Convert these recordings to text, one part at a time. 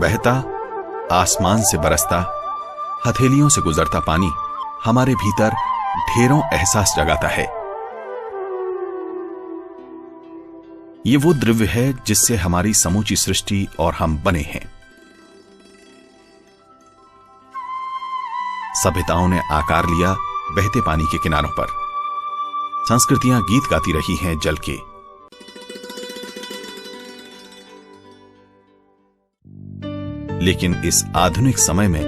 बहता, आसमान से बरसता, हथेलियों से गुजरता पानी हमारे भीतर ढेरों एहसास जगाता है। ये वो द्रव्य है जिससे हमारी समूची सृष्टि और हम बने हैं। सभ्यताओं ने आकार लिया बहते पानी के किनारों पर। संस्कृतियां गीत गाती रही हैं जल के। लेकिन इस आधुनिक समय में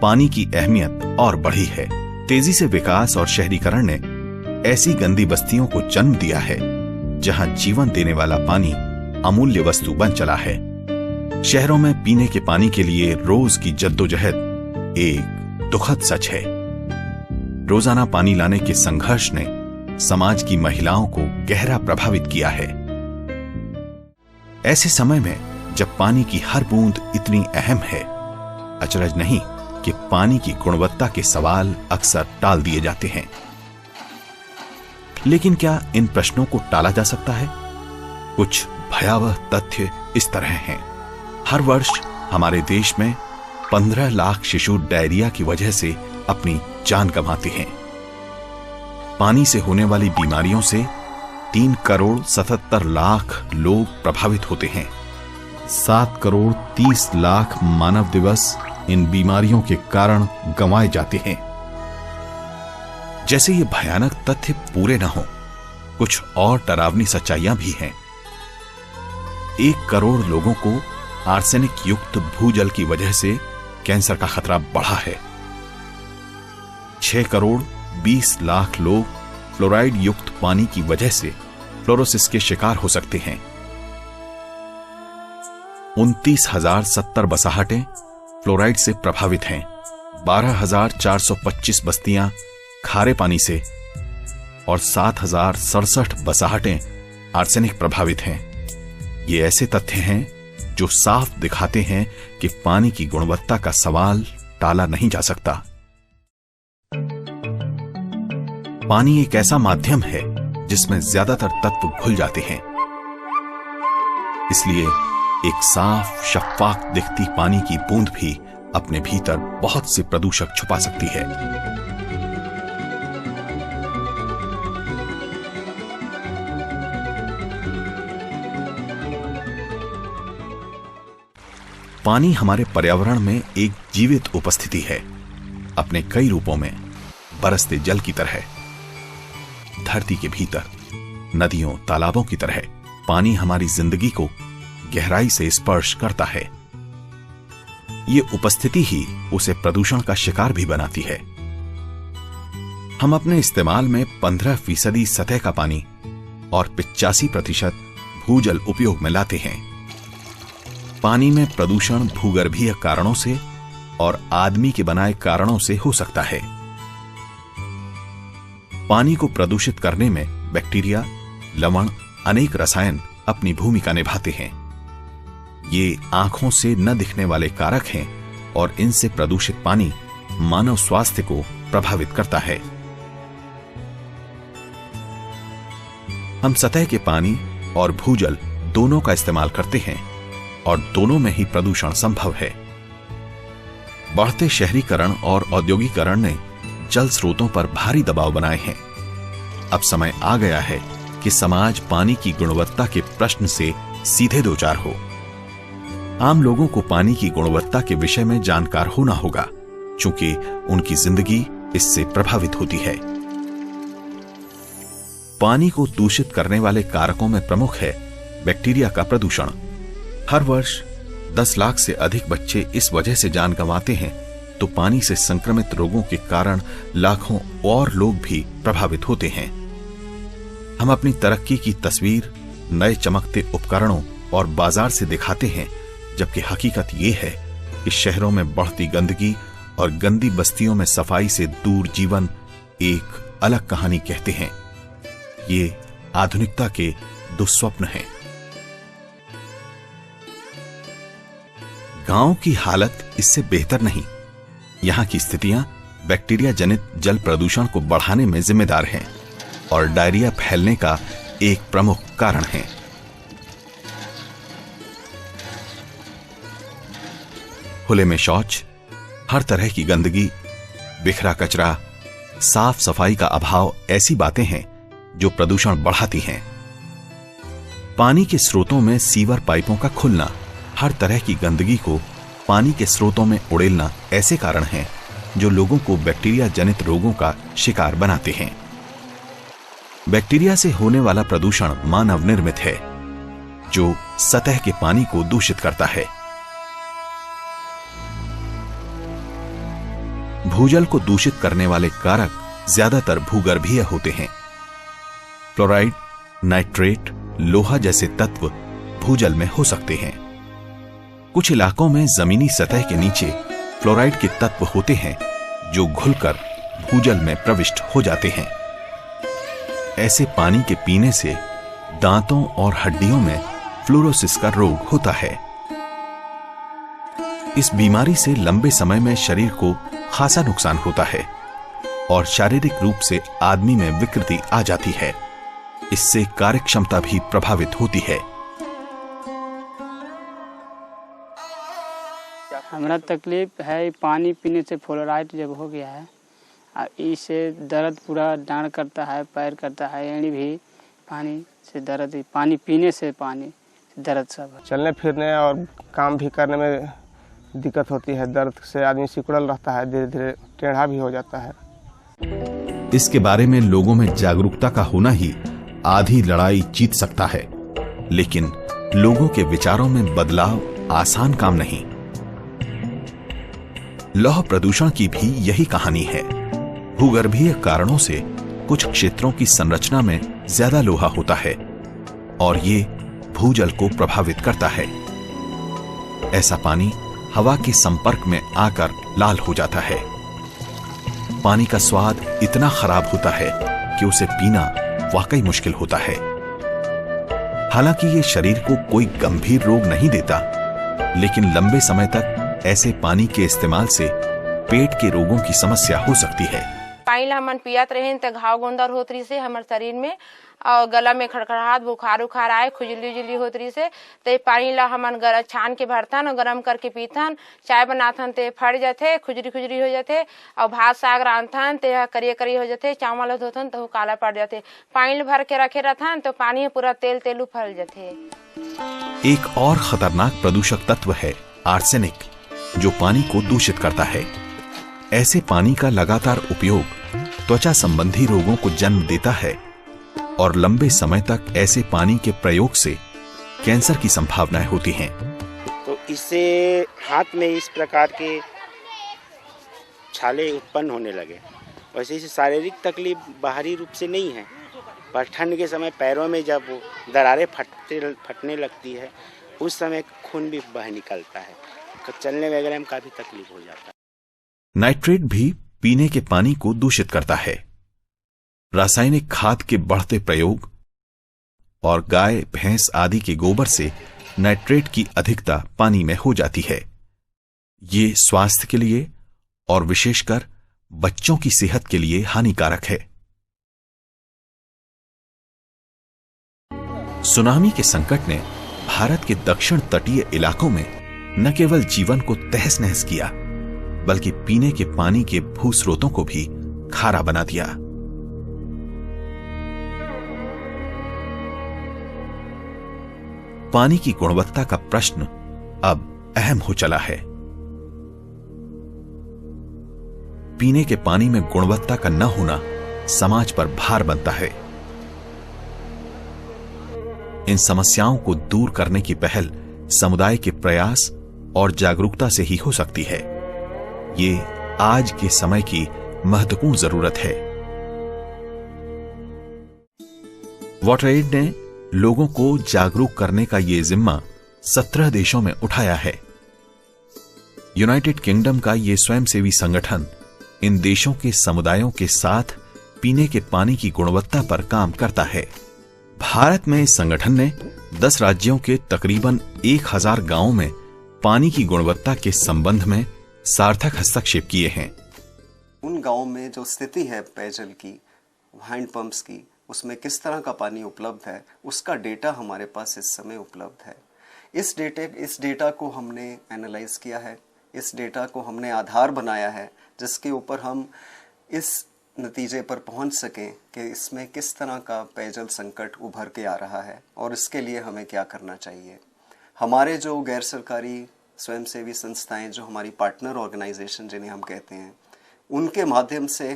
पानी की अहमियत और बढ़ी है। तेजी से विकास और शहरीकरण ने ऐसी गंदी बस्तियों को जन्म दिया है जहां जीवन देने वाला पानी अमूल्य वस्तु बन चला है। शहरों में पीने के पानी के लिए रोज की जद्दोजहद एक दुखद सच है। रोजाना पानी लाने के संघर्ष ने समाज की महिलाओं को गहरा प्रभावित किया है। ऐसे समय में जब पानी की हर बूंद इतनी अहम है, अचरज नहीं कि पानी की गुणवत्ता के सवाल अक्सर टाल दिए जाते हैं। लेकिन क्या इन प्रश्नों को टाला जा सकता है? कुछ भयावह तथ्य इस तरह हैं। हर वर्ष हमारे देश में 15 लाख शिशु डायरिया की वजह से अपनी जान गंवाते हैं। पानी से होने वाली बीमारियों से 3 करोड़ 77 लाख लोग प्रभावित होते हैं। 7 करोड़ 30 लाख मानव दिवस इन बीमारियों के कारण गंवाए जाते हैं। जैसे ये भयानक तथ्य पूरे न हो, कुछ और डरावनी सच्चाइयां भी हैं। 1 करोड़ लोगों को आर्सेनिक युक्त भूजल की वजह से कैंसर का खतरा बढ़ा है। 6 करोड़ 20 लाख लोग फ्लोराइड युक्त पानी की वजह से फ्लोरोसिस के शिकार हो सकते हैं। 29,070 बसाहटें फ्लोराइड से प्रभावित हैं। 12,425 बस्तियां खारे पानी से और 7,067 बसाहटें आर्सेनिक प्रभावित हैं। ये ऐसे तथ्य हैं जो साफ दिखाते हैं कि पानी की गुणवत्ता का सवाल टाला नहीं जा सकता। पानी एक ऐसा माध्यम है जिसमें ज्यादातर तत्व घुल जाते हैं। इसलिए एक साफ शफाफ दिखती पानी की बूंद भी अपने भीतर बहुत से प्रदूषक छुपा सकती है। पानी हमारे पर्यावरण में एक जीवित उपस्थिति है, अपने कई रूपों में, बरसते जल की तरह, धरती के भीतर, नदियों तालाबों की तरह पानी हमारी जिंदगी को गहराई से स्पर्श करता है। ये उपस्थिति ही उसे प्रदूषण का शिकार भी बनाती है। हम अपने इस्तेमाल में 15% सतह का पानी और 85% भूजल उपयोग में लाते हैं। पानी में प्रदूषण भूगर्भीय कारणों से और आदमी के बनाए कारणों से हो सकता है। पानी को प्रदूषित करने में बैक्टीरिया, लवण, अनेक रसायन अपनी भूमिका निभाते हैं। ये आंखों से न दिखने वाले कारक हैं और इनसे प्रदूषित पानी मानव स्वास्थ्य को प्रभावित करता है। हम सतह के पानी और भूजल दोनों का इस्तेमाल करते हैं और दोनों में ही प्रदूषण संभव है। बढ़ते शहरीकरण और औद्योगिकरण ने जल स्रोतों पर भारी दबाव बनाए हैं। अब समय आ गया है कि समाज पानी की गुणवत्ता के प्रश्न से सीधे दो चार हो। आम लोगों को पानी की गुणवत्ता के विषय में जानकार होना होगा, क्योंकि उनकी जिंदगी इससे प्रभावित होती है। पानी को दूषित करने वाले कारकों में प्रमुख है बैक्टीरिया का प्रदूषण। हर वर्ष 10 लाख से अधिक बच्चे इस वजह से जान गंवाते हैं, तो पानी से संक्रमित रोगों के कारण लाखों और लोग भी प्रभावित होते हैं। हम अपनी तरक्की की तस्वीर नए चमकते उपकरणों और बाजार से दिखाते हैं, जबकि हकीकत यह है कि शहरों में बढ़ती गंदगी और गंदी बस्तियों में सफाई से दूर जीवन एक अलग कहानी कहते हैं। ये आधुनिकता के दुस्वप्न हैं। गांव की हालत इससे बेहतर नहीं। यहां की स्थितियां बैक्टीरिया जनित जल प्रदूषण को बढ़ाने में जिम्मेदार हैं और डायरिया फैलने का एक प्रमुख कारण है। खुले में शौच, हर तरह की गंदगी, बिखरा कचरा, साफ सफाई का अभाव ऐसी बातें हैं जो प्रदूषण बढ़ाती हैं। पानी के स्रोतों में सीवर पाइपों का खुलना, हर तरह की गंदगी को पानी के स्रोतों में उड़ेलना ऐसे कारण हैं जो लोगों को बैक्टीरिया जनित रोगों का शिकार बनाते हैं। बैक्टीरिया से होने वाला प्रदूषण मानव निर्मित है, जो सतह के पानी को दूषित करता है। भूजल को दूषित करने वाले कारक ज्यादातर भूगर्भीय होते हैं। फ्लोराइड, नाइट्रेट, लोहा जैसे तत्व भूजल में हो सकते हैं। कुछ इलाकों में जमीनी सतह के नीचे फ्लोराइड के तत्व होते हैं जो घुलकर भूजल में प्रविष्ट हो जाते हैं। ऐसे पानी के पीने से दांतों और हड्डियों में फ्लोरोसिस का रोग होता है। इस बीमारी से लंबे समय में शरीर को खासा नुकसान होता है और शारीरिक रूप से आदमी में विकृति आ जाती है। इससे कार्यक्षमता भी प्रभावित होती है। हमरा तकलीफ है पानी पीने से, फ्लोराइड जब हो गया है, इससे दर्द पूरा डांड करता है, पैर करता है, एड़ी भी पानी से दर्द, पानी पीने से पानी दर्द सब। चलने फिरने और काम भी करने में दिक्कत होती है। दर्द से आदमी सिकुड़ल रहता है, धीरे धीरे टेढ़ा भी हो जाता है। इसके बारे में लोगों में जागरूकता का होना ही आधी लड़ाई जीत सकता है, लेकिन लोगों के विचारों में बदलाव आसान काम नहीं। लौह प्रदूषण की भी यही कहानी है। भूगर्भीय कारणों से कुछ क्षेत्रों की संरचना में ज्यादा लोहा होता है और ये भूजल को प्रभावित करता है। ऐसा पानी हवा के संपर्क में आकर लाल हो जाता है। पानी का स्वाद इतना खराब होता है कि उसे पीना वाकई मुश्किल होता है। हालांकि ये शरीर को कोई गंभीर रोग नहीं देता, लेकिन लंबे समय तक ऐसे पानी के इस्तेमाल से पेट के रोगों की समस्या हो सकती है। पानी हमन पियत रहे तो घाव गोंदर होत रही से हमारे शरीर में, और गला में खड़खड़ाहट, बुखार उखार आए, खुजली उजली होत रही से, तो पानी ला हमन छान के भरतन और गरम करके पीथन। चाय बनाथन ते फट जाते, खुजरी खुजरी हो जाते, और भात साग रांधथन ते करिया करिया हो जाते, चावल धोथन तो काला पड़ जाते। पानी भर के रखे रहथन तो पानी पूरा तेल तेलू फैल जाते। एक और खतरनाक प्रदूषक तत्व है आर्सेनिक, जो पानी को दूषित करता है। ऐसे पानी का लगातार उपयोग त्वचा संबंधी रोगों को जन्म देता है और लंबे समय तक ऐसे पानी के प्रयोग से कैंसर की संभावनाएं होती हैं। तो इससे हाथ में इस प्रकार के छाले उत्पन्न होने लगे। वैसे इसे शारीरिक तकलीफ बाहरी रूप से नहीं है, पर ठंड के समय पैरों में जब दरारें फटने लगती है, उस समय खून भी बह निकलता है, चलने वगैरह में काफी तकलीफ हो जाता है। नाइट्रेट भी पीने के पानी को दूषित करता है। रासायनिक खाद के बढ़ते प्रयोग और गाय, भैंस आदि के गोबर से नाइट्रेट की अधिकता पानी में हो जाती है। ये स्वास्थ्य के लिए और विशेषकर बच्चों की सेहत के लिए हानिकारक है। सुनामी के संकट ने भारत के दक्षिण तटीय इलाकों में न केवल जीवन को तहस नहस किया, बल्कि पीने के पानी के भूस्रोतों को भी खारा बना दिया। पानी की गुणवत्ता का प्रश्न अब अहम हो चला है। पीने के पानी में गुणवत्ता का न होना समाज पर भार बनता है। इन समस्याओं को दूर करने की पहल समुदाय के प्रयास और जागरूकता से ही हो सकती है। ये आज के समय की महत्वपूर्ण जरूरत है। वाटरएड ने लोगों को जागरूक करने का ये जिम्मा 17 देशों में उठाया है। यूनाइटेड किंगडम का ये स्वयंसेवी संगठन इन देशों के समुदायों के साथ पीने के पानी की गुणवत्ता पर काम करता है। भारत में इस संगठन ने 10 राज्यों के तकरीबन 1000 गांवों में पानी की गुणवत्ता के संबंध में सार्थक हस्तक्षेप किए हैं। उन गांवों में जो स्थिति है पेयजल की, हैंडपंप्स की, उसमें किस तरह का पानी उपलब्ध है, उसका डेटा हमारे पास इस समय उपलब्ध है। इस डेटा को हमने एनालाइज किया है, इस डेटा को हमने आधार बनाया है जिसके ऊपर हम इस नतीजे पर पहुंच सकें कि इसमें किस तरह का पेयजल संकट उभर के आ रहा है और इसके लिए हमें क्या करना चाहिए। हमारे जो गैर सरकारी स्वयंसेवी संस्थाएं, जो हमारी पार्टनर ऑर्गेनाइजेशन जिन्हें हम कहते हैं, उनके माध्यम से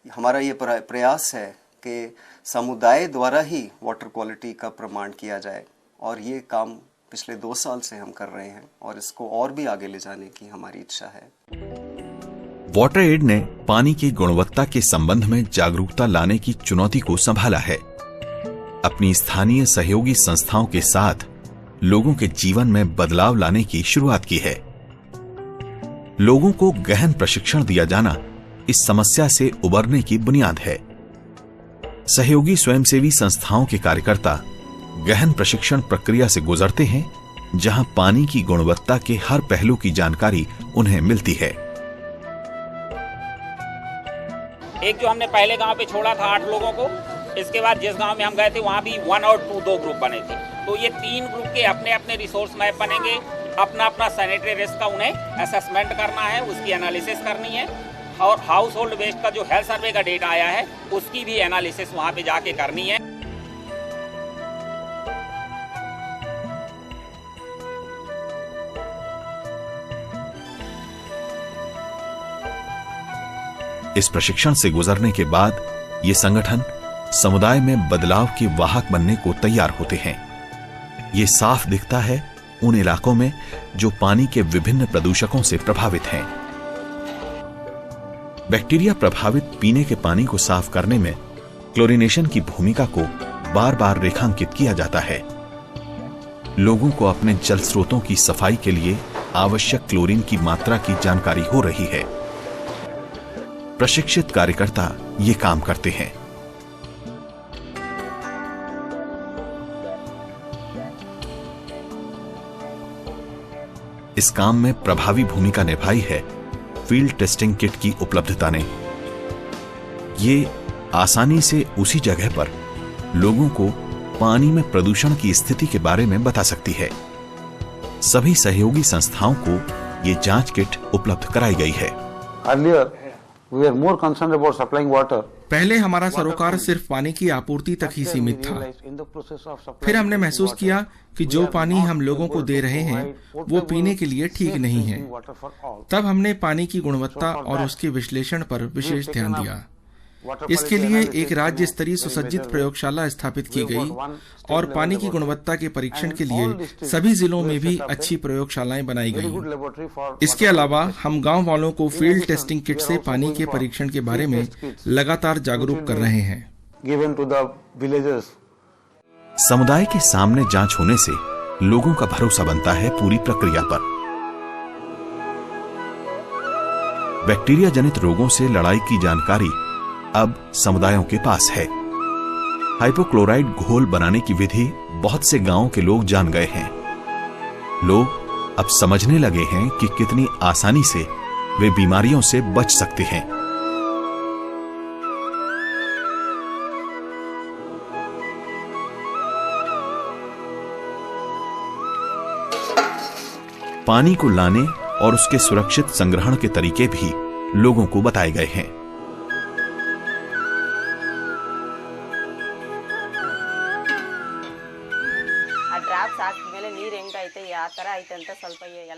हमारा ये प्रयास है कि समुदाय द्वारा ही वाटर क्वालिटी का प्रमाण किया जाए और ये काम पिछले 2 साल से हम कर रहे हैं और इसको और भी आगे ले जाने की हमारी इच्छा है। वाटर एड ने पानी की गुणवत्ता के संबंध में जागरूकता लाने की चुनौती को संभाला है। अपनी स्थानीय सहयोगी संस्थाओं के साथ लोगों के जीवन में बदलाव लाने की शुरुआत की है। लोगों को गहन प्रशिक्षण दिया जाना इस समस्या से उबरने की बुनियाद है। सहयोगी स्वयंसेवी संस्थाओं के कार्यकर्ता गहन प्रशिक्षण प्रक्रिया से गुजरते हैं, जहां पानी की गुणवत्ता के हर पहलू की जानकारी उन्हें मिलती है। एक जो हमने पहले गांव पे छोड़ा था 8 लोगों को, इसके बाद जिस गांव में हम गए थे वहां भी 1 और 2 ग्रुप बने थे। तो ये 3 ग्रुप के अपने अपने रिसोर्स मैप बनेंगे, अपना अपना सैनिटरी रिस्क का उन्हें असेसमेंट करना है, उसकी एनालिसिस करनी है और हाउस होल्ड वेस्ट का जो हेल्थ सर्वे का डेटा आया है उसकी भी एनालिसिस वहां पे जाके करनी है। इस प्रशिक्षण से गुजरने के बाद ये संगठन समुदाय में बदलाव के वाहक बनने को तैयार होते हैं। ये साफ दिखता है उन इलाकों में जो पानी के विभिन्न प्रदूषकों से प्रभावित हैं। बैक्टीरिया प्रभावित पीने के पानी को साफ करने में क्लोरीनेशन की भूमिका को बार बार रेखांकित किया जाता है। लोगों को अपने जल स्रोतों की सफाई के लिए आवश्यक क्लोरीन की मात्रा की जानकारी हो रही है। प्रशिक्षित कार्यकर्ता ये काम करते हैं। इस काम में प्रभावी भूमिका निभाई है फील्ड टेस्टिंग किट की उपलब्धता ने। ये आसानी से उसी जगह पर लोगों को पानी में प्रदूषण की स्थिति के बारे में बता सकती है। सभी सहयोगी संस्थाओं को ये जांच किट उपलब्ध कराई गई है। पहले हमारा सरोकार सिर्फ पानी की आपूर्ति तक ही सीमित था। फिर हमने महसूस किया कि जो पानी हम लोगों को दे रहे हैं वो पीने के लिए ठीक नहीं है। तब हमने पानी की गुणवत्ता और उसके विश्लेषण पर विशेष ध्यान दिया। इसके लिए एक राज्य स्तरीय सुसज्जित प्रयोगशाला स्थापित की गई और पानी की गुणवत्ता के परीक्षण के लिए सभी जिलों में भी अच्छी प्रयोगशालाएं बनाई गई। इसके अलावा हम गांव वालों को फील्ड टेस्टिंग किट से पानी के परीक्षण के बारे में लगातार जागरूक कर रहे हैं। समुदाय के सामने जांच होने से लोगों का भरोसा बनता है पूरी प्रक्रिया पर। बैक्टीरिया जनित रोगों से लड़ाई की जानकारी अब समुदायों के पास है। हाइपोक्लोराइड घोल बनाने की विधि बहुत से गांवों के लोग जान गए हैं। लोग अब समझने लगे हैं कि कितनी आसानी से वे बीमारियों से बच सकते हैं। पानी को लाने और उसके सुरक्षित संग्रहण के तरीके भी लोगों को बताए गए हैं।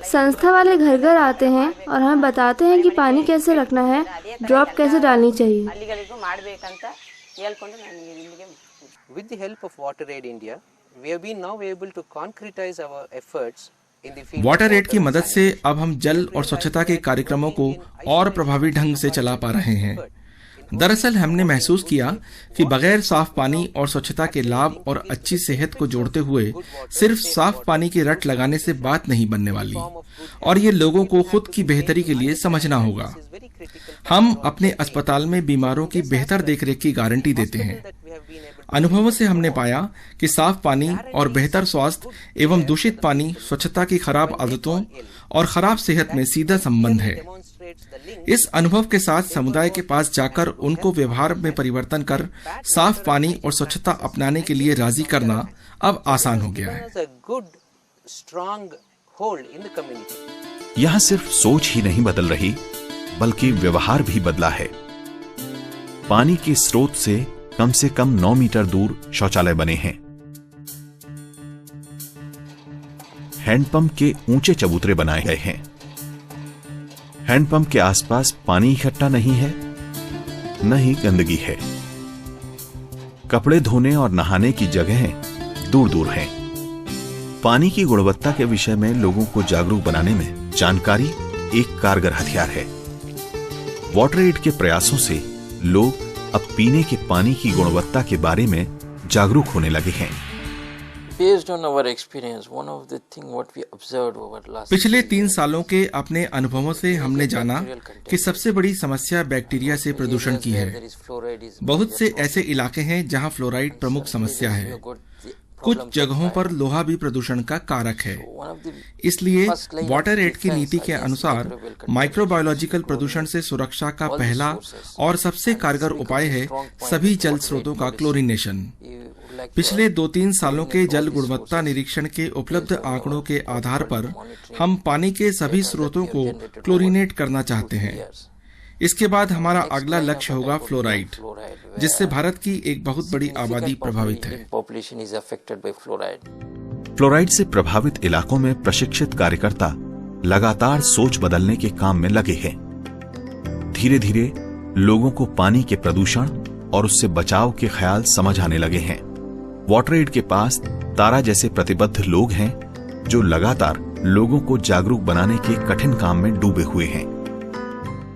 संस्था वाले घर घर आते हैं और हमें बताते हैं कि पानी कैसे रखना है, ड्रॉप कैसे डालनी चाहिए। With the help of WaterAid India, we have been now able to concretize our efforts in the field. Water Aid की मदद से अब हम जल और स्वच्छता के कार्यक्रमों को और प्रभावी ढंग से चला पा रहे हैं। दरअसल हमने महसूस किया कि बगैर साफ पानी और स्वच्छता के लाभ और अच्छी सेहत को जोड़ते हुए सिर्फ साफ पानी की रट लगाने से बात नहीं बनने वाली और ये लोगों को खुद की बेहतरी के लिए समझना होगा। हम अपने अस्पताल में बीमारों की बेहतर देखरेख की गारंटी देते हैं। अनुभवों से हमने पाया कि साफ पानी और बेहतर स्वास्थ्य एवं दूषित पानी स्वच्छता की खराब आदतों और खराब सेहत में सीधा संबंध है। इस अनुभव के साथ समुदाय के पास जाकर उनको व्यवहार में परिवर्तन कर साफ पानी और स्वच्छता अपनाने के लिए राजी करना अब आसान हो गया है। यहां सिर्फ सोच ही नहीं बदल रही, बल्कि व्यवहार भी बदला है। पानी के स्रोत से कम 9 मीटर दूर शौचालय बने हैं। हैंडपंप के ऊंचे चबूतरे बनाए गए हैं। हैंडपंप के आसपास पानी इकट्ठा नहीं है, न ही गंदगी है। कपड़े धोने और नहाने की जगहें दूर दूर हैं। पानी की गुणवत्ता के विषय में लोगों को जागरूक बनाने में जानकारी एक कारगर हथियार है। वाटर एड के प्रयासों से लोग अब पीने के पानी की गुणवत्ता के बारे में जागरूक होने लगे हैं। पिछले 3 सालों के अपने अनुभवों से हमने जाना कि सबसे बड़ी समस्या बैक्टीरिया से प्रदूषण की है। बहुत से ऐसे इलाके हैं जहां फ्लोराइड प्रमुख समस्या है। कुछ जगहों पर लोहा भी प्रदूषण का कारक है। इसलिए वाटर एड की नीति के अनुसार माइक्रोबायोलॉजिकल प्रदूषण से सुरक्षा का पहला और सबसे कारगर उपाय है सभी जल स्रोतों का क्लोरीनेशन। पिछले 2-3 सालों के जल गुणवत्ता निरीक्षण के उपलब्ध आंकड़ों के आधार पर हम पानी के सभी स्रोतों को क्लोरीनेट करना चाहते हैं। इसके बाद हमारा अगला लक्ष्य होगा फ्लोराइड, जिससे भारत की एक बहुत बड़ी आबादी प्रभावित है। फ्लोराइड से प्रभावित इलाकों में प्रशिक्षित कार्यकर्ता लगातार सोच बदलने के काम में लगे हैं। धीरे धीरे लोगों को पानी के प्रदूषण और उससे बचाव के ख्याल समझ आने लगे हैं। वाटर एड के पास तारा जैसे प्रतिबद्ध लोग हैं जो लगातार लोगों को जागरूक बनाने के कठिन काम में डूबे हुए हैं।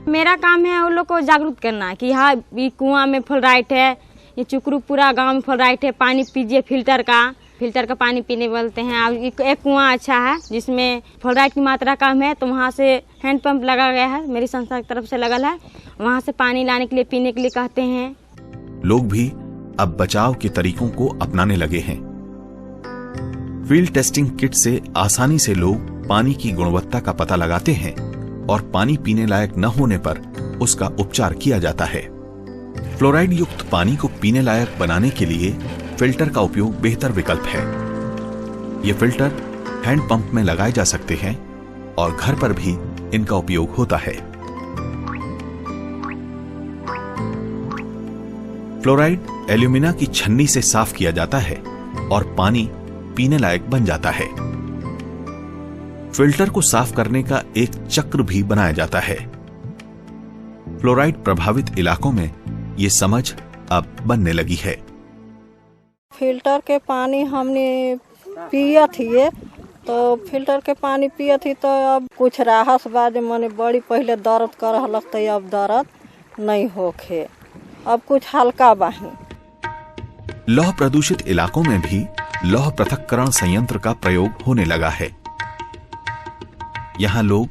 मेरा काम है उन लोग को जागरूक करना कि हाँ, ये कुआं में फ्लोराइड है, ये चुकरू पूरा गांव में फ्लोराइड है, पानी पीजिए फिल्टर का पानी पीने बोलते हैं। अब एक कुआं अच्छा है जिसमें फ्लोराइड की मात्रा कम है, तो वहाँ से हैंडपंप लगा गया है, मेरी संस्था की तरफ से लगल है। वहाँ से पानी लाने के लिए, पीने के लिए कहते हैं। लोग भी अब बचाव के तरीकों को अपनाने लगे हैं। फील्ड टेस्टिंग किट से आसानी से लोग पानी की गुणवत्ता का पता लगाते हैं और पानी पीने लायक न होने पर उसका उपचार किया जाता है। फ्लोराइड युक्त पानी को पीने लायक बनाने के लिए फिल्टर का उपयोग बेहतर विकल्प है। ये फिल्टर हैंडपंप में लगाए जा सकते हैं और घर पर भी इनका उपयोग होता है। फ्लोराइड एल्यूमिना की छन्नी से साफ किया जाता है और पानी पीने लायक बन जाता है। फिल्टर को साफ करने का एक चक्र भी बनाया जाता है। फ्लोराइड प्रभावित इलाकों में ये समझ अब बनने लगी है। फिल्टर के पानी हमने पिया थी, तो फिल्टर के पानी पिया थी, तो अब कुछ राहत बाद मने बड़ी पहले दर्द कर लगता, अब दर्द नहीं होखे, अब कुछ हल्का बाही। लौह प्रदूषित इलाकों में भी लौह पृथक्करण संयंत्र का प्रयोग होने लगा है। यहाँ लोग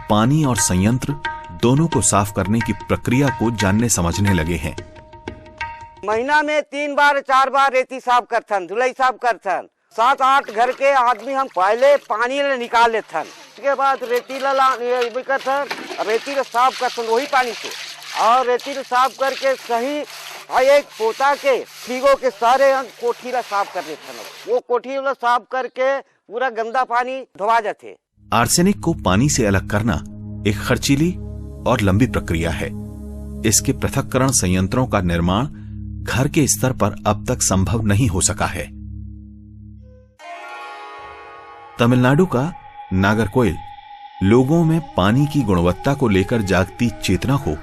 पानी और संयंत्र दोनों को साफ करने की प्रक्रिया को जानने समझने लगे हैं। महीना में 3 बार 4 बार रेती साफ करथन, धुलाई साफ करथन। 7-8 घर के आदमी हम पहले पानी निकाल लेथन, उसके बाद रेती साफ करथन वही पानी से, और रेती साफ करके सही एक पोता के ठीगो के सारे कोठी ला साफ कर देथन। वो कोठी ला साफ करके पूरा गंदा पानी धोवा जाते। आर्सेनिक को पानी से अलग करना एक खर्चीली और लंबी प्रक्रिया है। इसके पृथक्करण संयंत्रों का निर्माण घर के स्तर पर अब तक संभव नहीं हो सका है। तमिलनाडु का नागरकोइल लोगों में पानी की गुणवत्ता को लेकर जागती चेतना को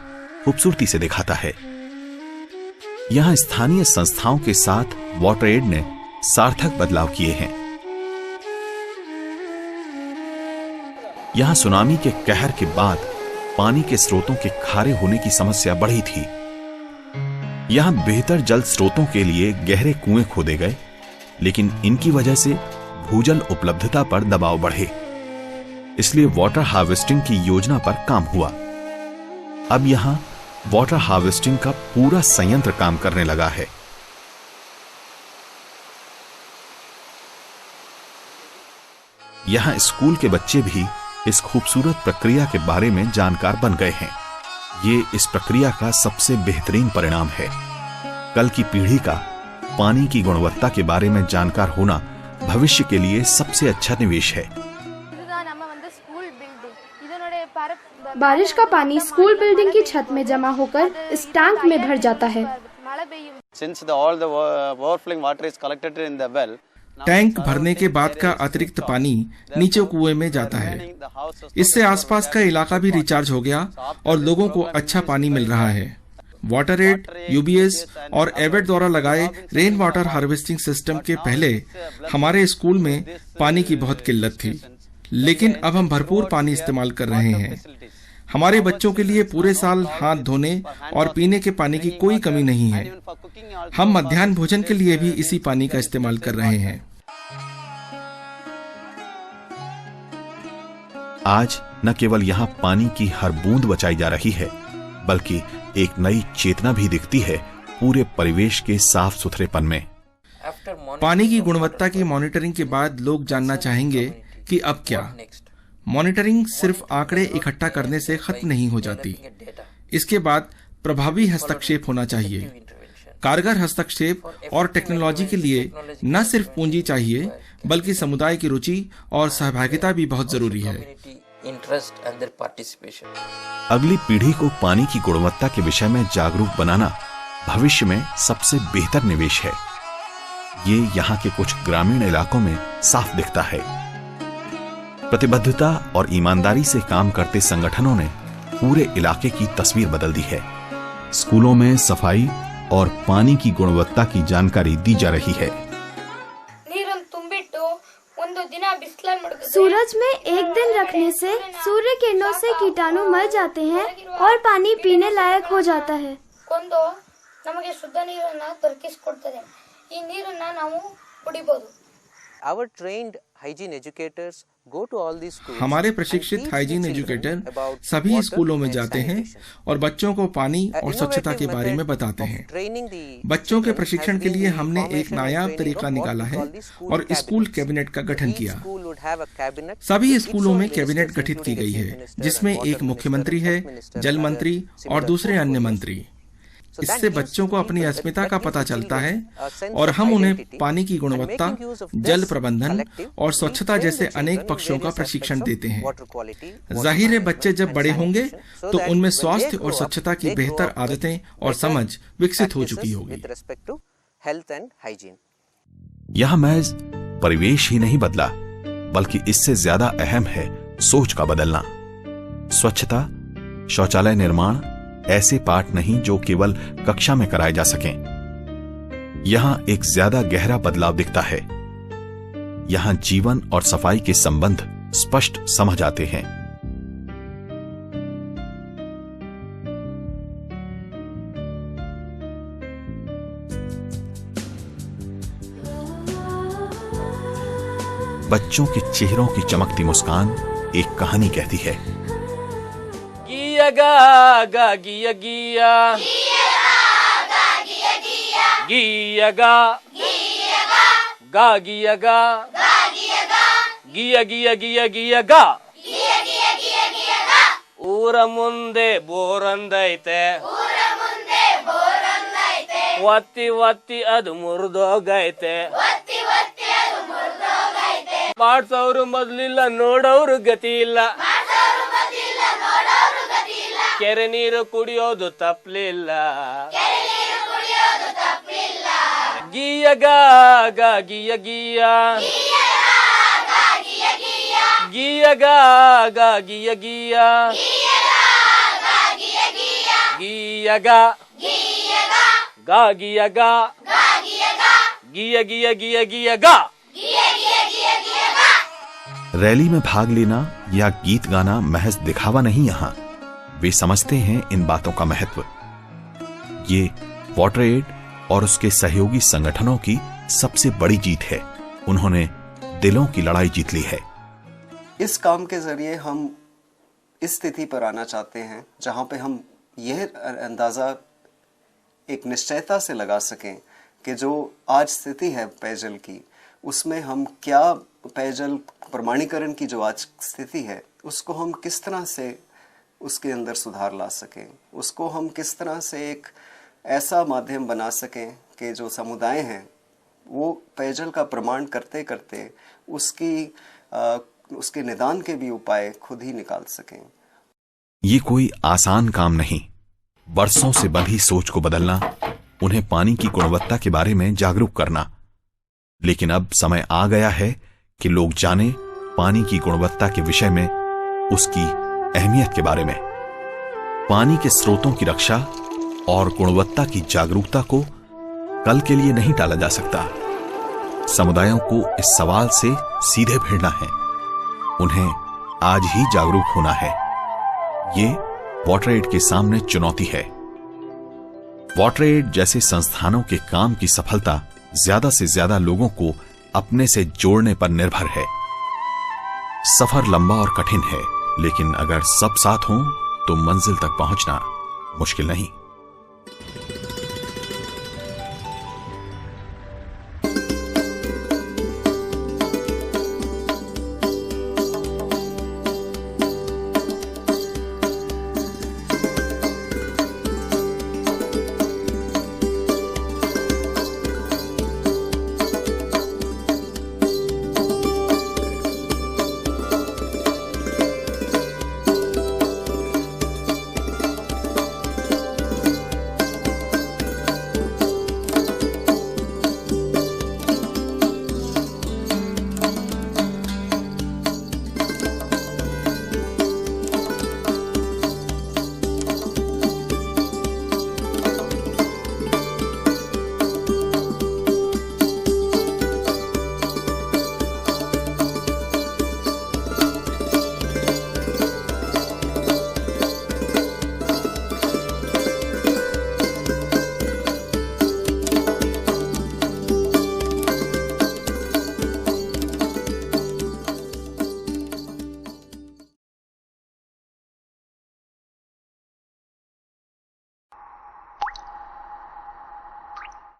खूबसूरती से दिखाता है। यहां स्थानीय संस्थाओं के साथ वाटर एड ने सार्थक बदलाव किए हैं। यहां सुनामी के कहर के बाद पानी के स्रोतों के खारे होने की समस्या बढ़ी थी। यहां बेहतर जल स्रोतों के लिए गहरे कुएं खोदे गए, लेकिन इनकी वजह से भूजल उपलब्धता पर दबाव बढ़े। इसलिए वाटर हार्वेस्टिंग की योजना पर काम हुआ। अब यहां वाटर हार्वेस्टिंग का पूरा संयंत्र काम करने लगा है। यहां स्कूल के बच्चे भी इस खूबसूरत प्रक्रिया के बारे में जानकार बन गए हैं। ये इस प्रक्रिया का सबसे बेहतरीन परिणाम है। कल की पीढ़ी का पानी की गुणवत्ता के बारे में जानकार होना भविष्य के लिए सबसे अच्छा निवेश है। बारिश का पानी स्कूल बिल्डिंग की छत में जमा होकर इस टैंक में भर जाता है। टैंक भरने के बाद का अतिरिक्त पानी नीचे कुएं में जाता है। इससे आसपास का इलाका भी रिचार्ज हो गया और लोगों को अच्छा पानी मिल रहा है। वाटर एड, यूबीएस और एवेट द्वारा लगाए रेन वाटर हार्वेस्टिंग सिस्टम के पहले हमारे स्कूल में पानी की बहुत किल्लत थी, लेकिन अब हम भरपूर पानी इस्तेमाल कर रहे हैं। हमारे बच्चों के लिए पूरे साल हाथ धोने और पीने के पानी की कोई कमी नहीं है। हम मध्याह्न भोजन के लिए भी इसी पानी का इस्तेमाल कर रहे हैं। आज न केवल यहाँ पानी की हर बूंद बचाई जा रही है, बल्कि एक नई चेतना भी दिखती है पूरे परिवेश के साफ सुथरेपन में। पानी की गुणवत्ता की मॉनिटरिंग के बाद लोग जानना चाहेंगे कि अब क्या। मॉनिटरिंग सिर्फ आंकड़े इकट्ठा करने से खत्म नहीं हो जाती। इसके बाद प्रभावी हस्तक्षेप होना चाहिए। कारगर हस्तक्षेप और टेक्नोलॉजी के लिए न सिर्फ पूंजी चाहिए, बल्कि समुदाय की रुचि और सहभागिता भी बहुत जरूरी है। अगली पीढ़ी को पानी की गुणवत्ता के विषय में जागरूक बनाना भविष्य में सबसे बेहतर निवेश है। ये यहाँ के कुछ ग्रामीण इलाकों में साफ दिखता है। प्रतिबद्धता और ईमानदारी से काम करते संगठनों ने पूरे इलाके की तस्वीर बदल दी है। स्कूलों में सफाई और पानी की गुणवत्ता की जानकारी दी जा रही है। सूरज में एक दिन रखने से सूर्य किरणों से कीटाणु मर जाते हैं और पानी पीने लायक हो जाता है। Our trained hygiene educators go to all these schools. हमारे प्रशिक्षित हाइजीन एजुकेटर सभी स्कूलों में जाते हैं और बच्चों को पानी और स्वच्छता के बारे में बताते हैं। बच्चों के प्रशिक्षण के लिए हमने एक नायाब तरीका निकाला है और स्कूल कैबिनेट का गठन किया। सभी स्कूलों में कैबिनेट गठित की गई है, जिसमें एक मुख्यमंत्री है, जल मंत्री और दूसरे अन्य मंत्री। इससे बच्चों को अपनी अस्मिता का पता चलता है और हम उन्हें पानी की गुणवत्ता, जल प्रबंधन और स्वच्छता जैसे अनेक पक्षों का प्रशिक्षण देते हैं। जाहिर है, बच्चे जब बड़े होंगे तो उनमें स्वास्थ्य और स्वच्छता की बेहतर आदतें और समझ विकसित हो चुकी होगी। यह महज परिवेश ही नहीं बदला, बल्कि इससे ज्यादा अहम है सोच का बदलना। स्वच्छता, शौचालय निर्माण ऐसे पाठ नहीं जो केवल कक्षा में कराए जा सकें। यहां एक ज्यादा गहरा बदलाव दिखता है। यहां जीवन और सफाई के संबंध स्पष्ट समझ आते हैं। बच्चों के चेहरों की चमकती मुस्कान एक कहानी कहती है। गिया गा गा गिया गिया गिया गा गा गिया गा गिया गिया गिया गिया गा ಊರ ಮುಂದೆ ಬೋರಂದೈತೆ ಒತ್ತಿ ಒತ್ತಿ ಅದು ಮುರಿದೋಗೈತೆ ಮಾಡ್ಸೋರು ಮೊದ್ಲಿಲ್ಲ ನೋಡೋರು ಗತಿ ಇಲ್ಲ ಕೆರೆ ನೀರು ಕುಡಿಯೋದು ತಪ್ಪಲಿಲ್ಲ ಗಿಯ ಗಾ ಗಾ ಗಿಯ ಗಿಯ ಗಿಯ ಗಾ ಗಾ ಗಿಯ ಗಿಯ ಗಿಯ ಗಾ गा गिया गा गिया गिया गिया गिया गा। रैली में भाग लेना या गीत गाना महज दिखावा नहीं, यहाँ वे समझते हैं इन बातों का महत्व। ये वाटर एड और उसके सहयोगी संगठनों की सबसे बड़ी जीत है। उन्होंने दिलों की लड़ाई जीत ली है। इस काम के जरिए हम इस स्थिति पर आना चाहते हैं जहां पे हम यह अंदाजा एक निश्चयता से लगा सकें कि जो आज स्थिति है पेयजल की, उसमें हम क्या पेयजल प्रमाणीकरण की जो आज स्थिति है उसको हम किस तरह से उसके अंदर सुधार ला सकें, उसको हम किस तरह से एक ऐसा माध्यम बना सकें कि जो समुदाय हैं वो पेयजल का प्रमाण करते करते उसके निदान के भी उपाय खुद ही निकाल सकें। ये कोई आसान काम नहीं। बरसों से बंधी सोच को बदलना, उन्हें पानी की गुणवत्ता के बारे में जागरूक करना। लेकिन अब समय आ गया है कि लोग जानें पानी की गुणवत्ता के विषय में, उसकी अहमियत के बारे में। पानी के स्रोतों की रक्षा और गुणवत्ता की जागरूकता को कल के लिए नहीं टाला जा सकता। समुदायों को इस सवाल से सीधे भिड़ना है, उन्हें आज ही जागरूक होना है। ये वाटरएड के सामने चुनौती है। वाटरएड जैसे संस्थानों के काम की सफलता ज्यादा से ज्यादा लोगों को अपने से जोड़ने पर निर्भर है। सफर लंबा और कठिन है, लेकिन अगर सब साथ हों तो मंजिल तक पहुंचना मुश्किल नहीं।